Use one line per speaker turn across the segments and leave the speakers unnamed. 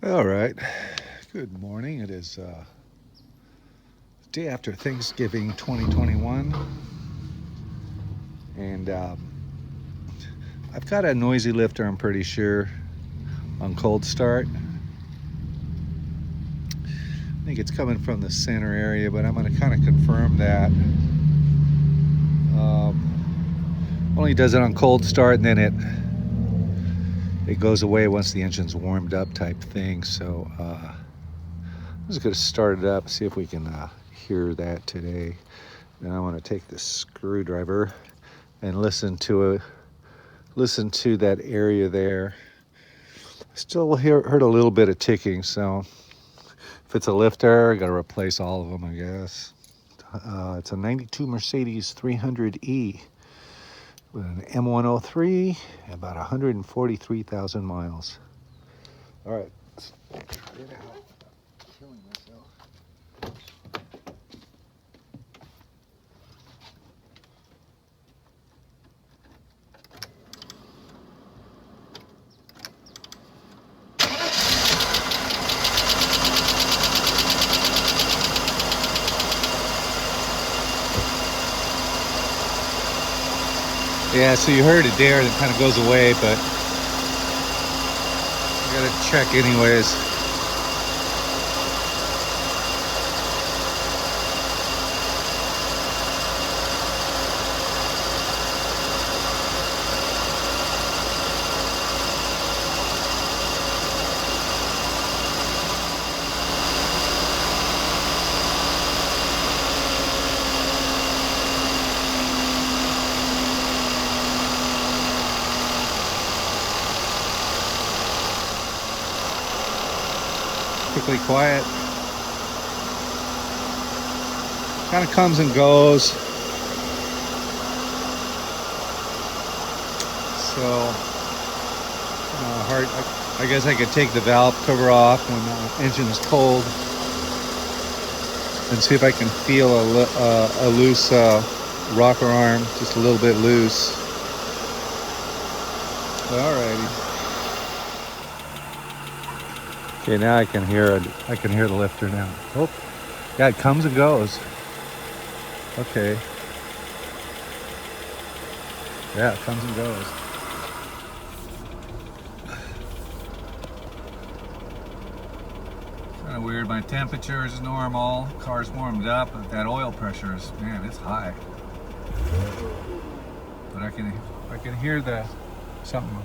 All right. Good morning. It is day after Thanksgiving 2021. And I've got a noisy lifter, I'm pretty sure, on cold start. I think it's coming from the center area, but I'm going to kind of confirm that. Only does it on cold start, and then it goes away once the engine's warmed up type thing. So I'm just going to start it up, see if we can hear that today. Then I want to take this screwdriver and listen to that area there. Still heard a little bit of ticking, so if it's a lifter, I got to replace all of them, I guess. It's a 92 Mercedes 300E with an M103, about 143,000 miles. All right, let's try it out. Killing myself. Yeah, so you heard it there, and it kind of goes away, but I gotta check anyways. Quickly quiet. Kind of comes and goes. So hard. I guess I could take the valve cover off when the engine is cold and see if I can feel a loose rocker arm, just a little bit loose. Alrighty. Okay, now I can hear the lifter now. Oh, yeah, it comes and goes. Okay. Yeah, it comes and goes. Kind of weird. My temperature is normal. Car's warmed up, but that oil pressure is, man, it's high. But I can hear the something.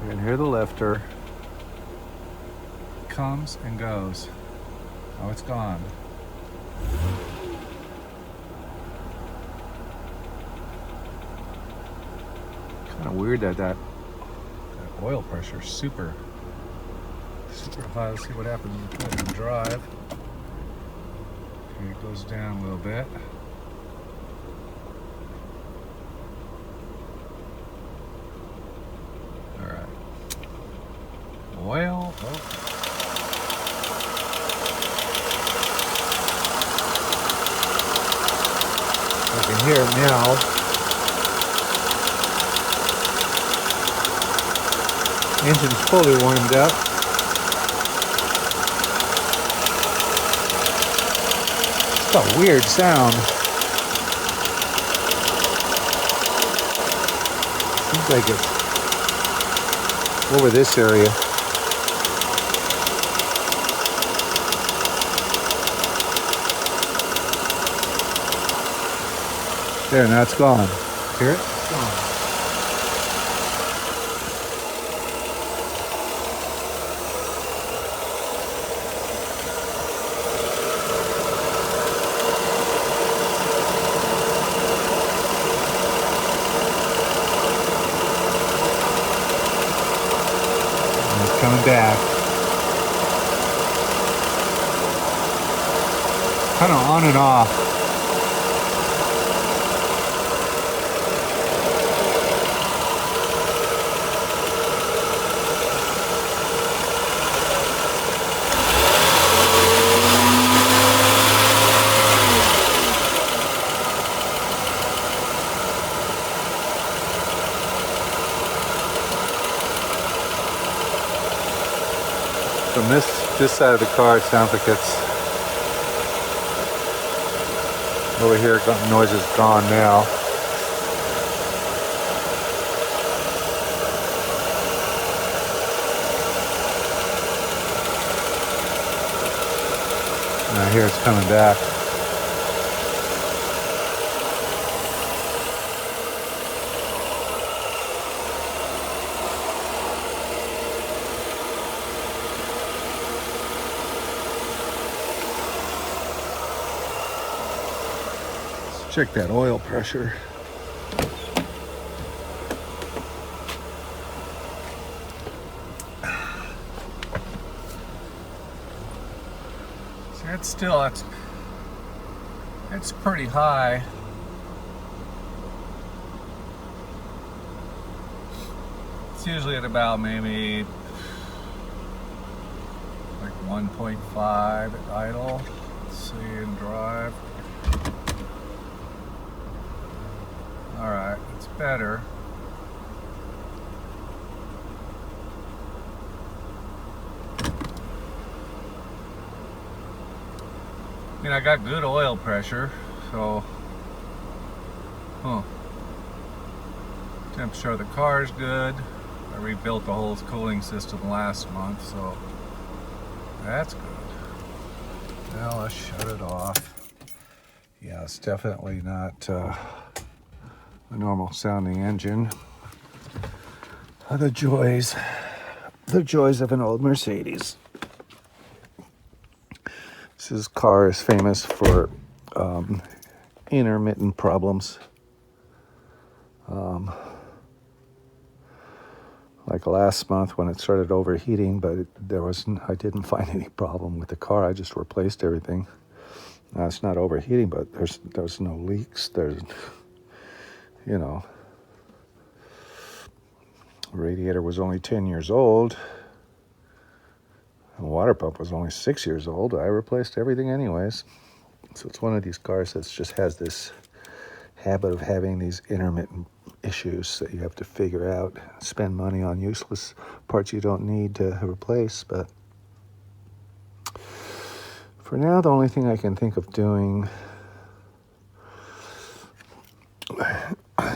I can hear the lifter. Comes and goes. Oh, it's gone. Kind of weird that oil pressure is super high. Let's see what happens when you put it in drive. Okay, it goes down a little bit. All right. Oil. Oh. I can hear it now. Engine's fully warmed up. It's got a weird sound. Seems like it's over this area. There, now it's gone. Hear it? It's gone. Coming back. Kind of on and off. From this side of the car, it sounds like it's over here. The noise is gone now. Now here it's coming back. Check that oil pressure. See, it's pretty high. It's usually at about maybe like 1.5 at idle. Let's see in drive. All right, it's better. I mean, I got good oil pressure, so, temperature of the car is good. I rebuilt the whole cooling system last month, so that's good. Now let's shut it off. Yeah, it's definitely not a normal sounding engine. The joys of an old Mercedes. This car is famous for intermittent problems. Like last month when it started overheating, but I didn't find any problem with the car. I just replaced everything. Now it's not overheating, but there's no leaks. The radiator was only 10 years old. The water pump was only 6 years old. I replaced everything anyways. So it's one of these cars that just has this habit of having these intermittent issues that you have to figure out, spend money on useless parts you don't need to replace. But for now, the only thing I can think of doing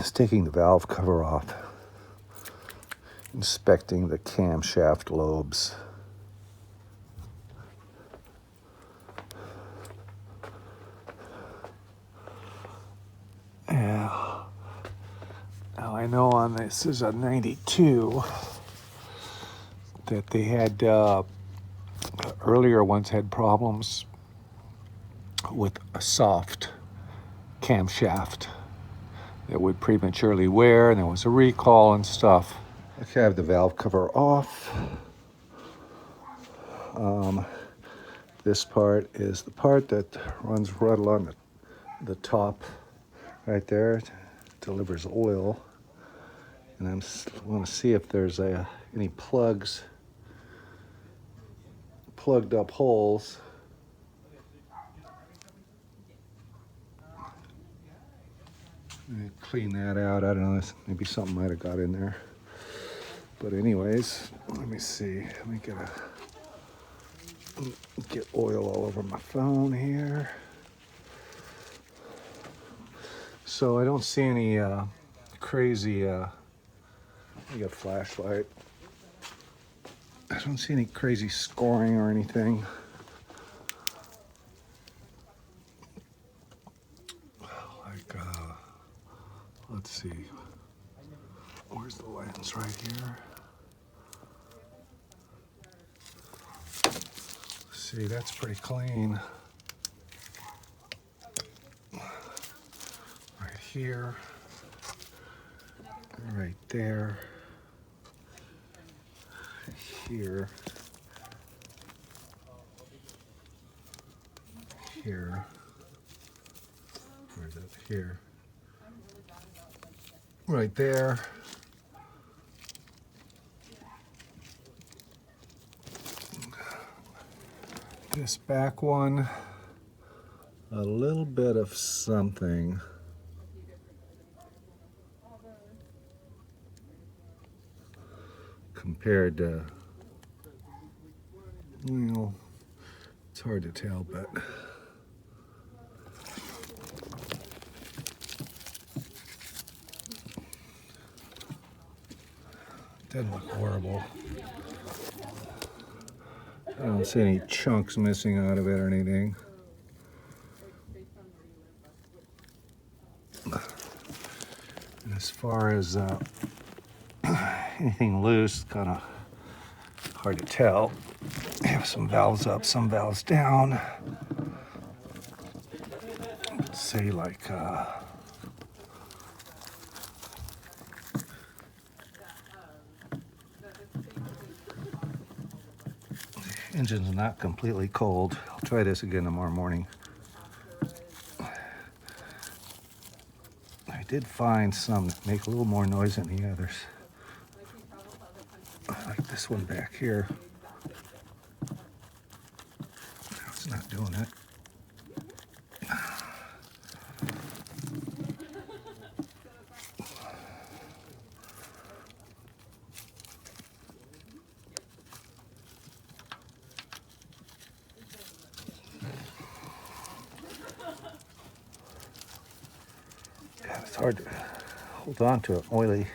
is taking the valve cover off, inspecting the camshaft lobes. Yeah. Now I know on this is a 92 that they had earlier ones had problems with a soft camshaft that would prematurely wear, and there was a recall and stuff. Okay, I have the valve cover off. This part is the part that runs right along the top right there. It delivers oil. And I want to see if there's any plugged up holes. Clean that out. I don't know, maybe something might have got in there. But anyways, let me see. Let me get oil all over my phone here. So I don't see any crazy, I got a flashlight. I don't see any crazy scoring or anything. Like, let's see. Where's the lens? Right here. See, that's pretty clean. Right here. Right there. Here. Here. Where is it? Here. Right there. This back one, a little bit of something. Compared to Well, it's hard to tell, but doesn't look horrible. I don't see any chunks missing out of it or anything. And as far as anything loose, kind of hard to tell. I have some valves up, some valves down. Let's say like engine's not completely cold. I'll try this again tomorrow morning. I did find some that make a little more noise than the others. Like this one back here. No, it's not doing it. God, it's hard to hold on to it, oily.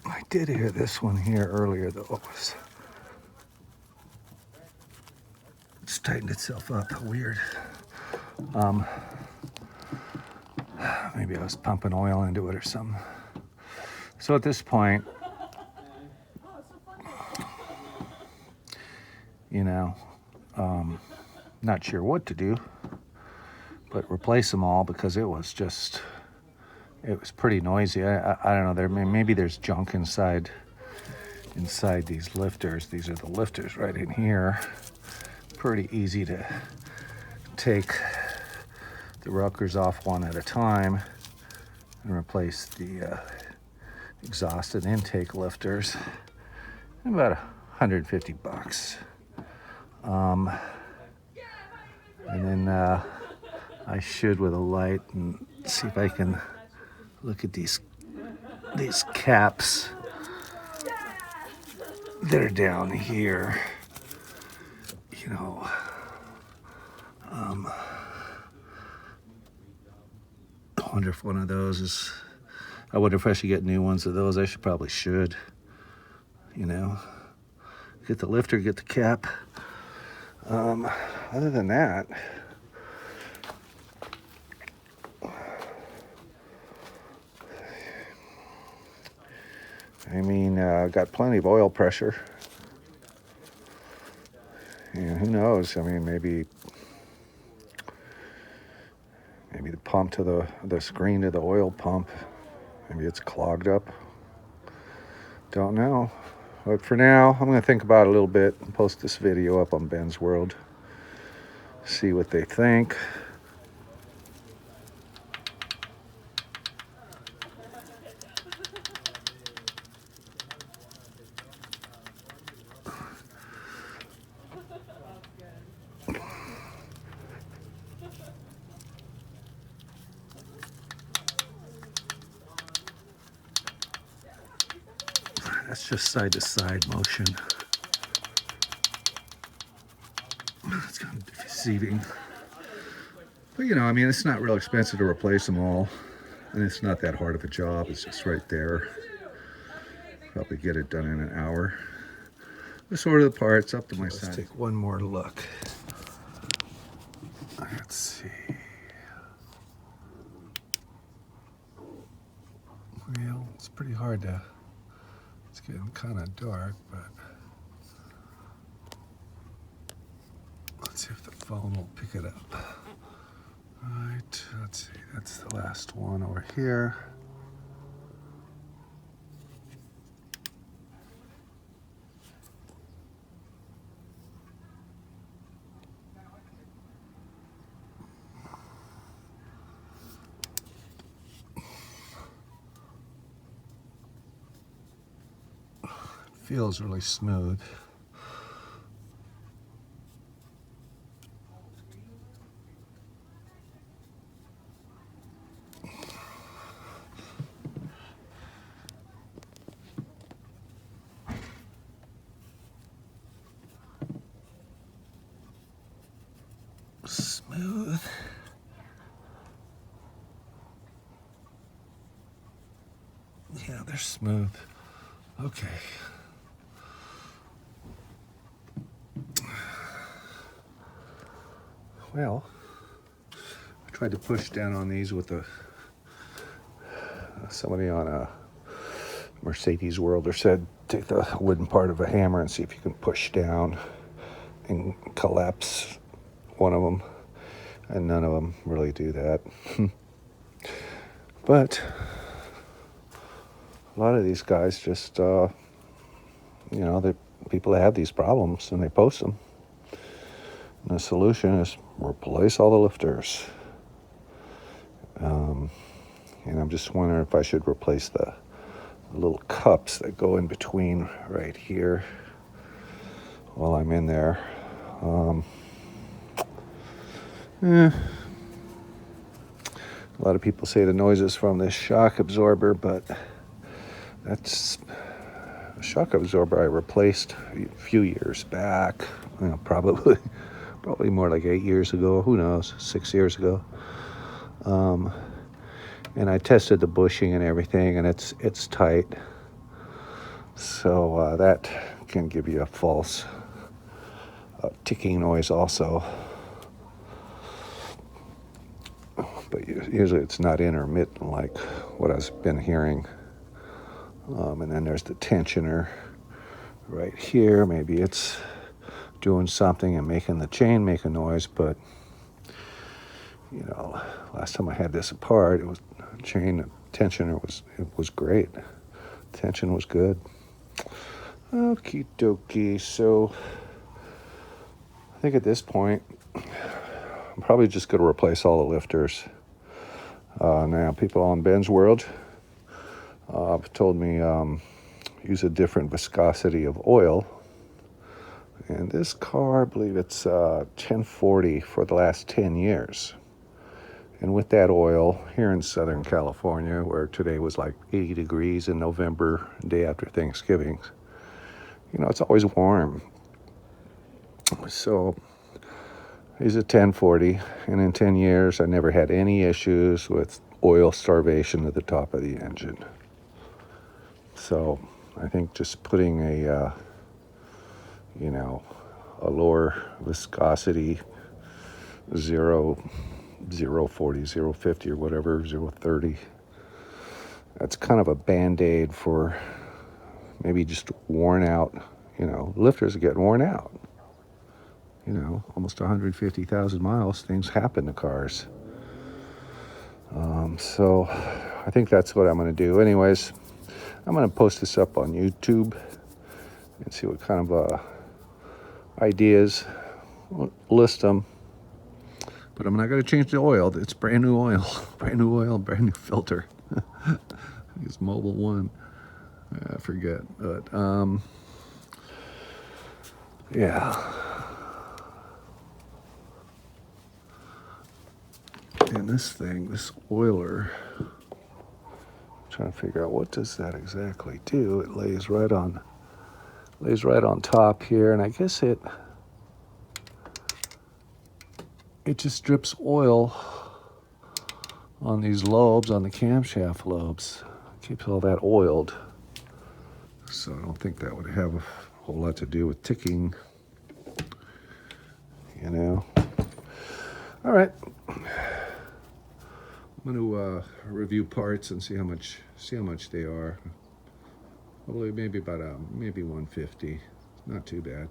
I did hear this one here earlier, though. It's tightened itself up. Weird. Maybe I was pumping oil into it or something. So at this point, not sure what to do, but replace them all because it was pretty noisy. I don't know. Maybe there's junk inside these lifters. These are the lifters right in here. Pretty easy to take the rockers off one at a time and replace the exhaust and intake lifters. About $150. And then I should, with a light, and see if I can look at these caps that are down here. I wonder if one of those is. I wonder if I should get new ones of those. I probably should. Get the lifter, get the cap. Other than that, got plenty of oil pressure. And who knows? Maybe the pump to the screen to the oil pump, maybe it's clogged up. Don't know. But for now, I'm going to think about it a little bit and post this video up on Ben's World. See what they think. That's just side-to-side motion. It's kind of deceiving. But it's not real expensive to replace them all. And it's not that hard of a job. It's just right there. Probably get it done in an hour. Just order the parts up to my size. Let's take one more look. Let's see. Well, it's pretty hard to. It's getting kind of dark, but let's see if the phone will pick it up. Right, let's see, that's the last one over here. feels really smooth. Smooth. Yeah, they're smooth. Okay. Well, I tried to push down on these with somebody on a Mercedes Worlder said take the wooden part of a hammer and see if you can push down and collapse one of them, and none of them really do that. But a lot of these guys just people that have these problems and they post them, and the solution is replace all the lifters. And I'm just wondering if I should replace the little cups that go in between right here while I'm in there. A lot of people say the noise is from this shock absorber, but that's a shock absorber I replaced a few years back. Probably more like 8 years ago. Who knows? 6 years ago. And I tested the bushing and everything, and it's tight. So that can give you a false ticking noise also. But usually it's not intermittent like what I've been hearing. And then there's the tensioner right here. Maybe it's doing something and making the chain make a noise, but last time I had this apart, it was tensioner was great. Tension was good. Okie dokie. So I think at this point, I'm probably just going to replace all the lifters. Now, people on Ben's World have told me use a different viscosity of oil. And this car, I believe it's 1040 for the last 10 years. And with that oil, here in Southern California, where today was like 80 degrees in November, day after Thanksgiving, it's always warm. So he's a 1040, and in 10 years, I never had any issues with oil starvation at the top of the engine. So I think just putting a lower viscosity, 0.40, 0.50 or whatever, 0.30. That's kind of a Band-Aid for maybe just worn out, lifters get worn out. Almost 150,000 miles, things happen to cars. So I think that's what I'm going to do. Anyways, I'm going to post this up on YouTube and see what kind of ideas, list them. But I'm not going to change the oil. It's brand new oil, brand new filter. It's Mobile One. I forget, but yeah. And this oiler, I'm trying to figure out what does that exactly do. It lays right on top here, and I guess it just drips oil on these lobes, on the camshaft lobes. It keeps all that oiled. So I don't think that would have a whole lot to do with ticking, All right. I'm going to review parts and see how much they are. Probably maybe 150. Not too bad.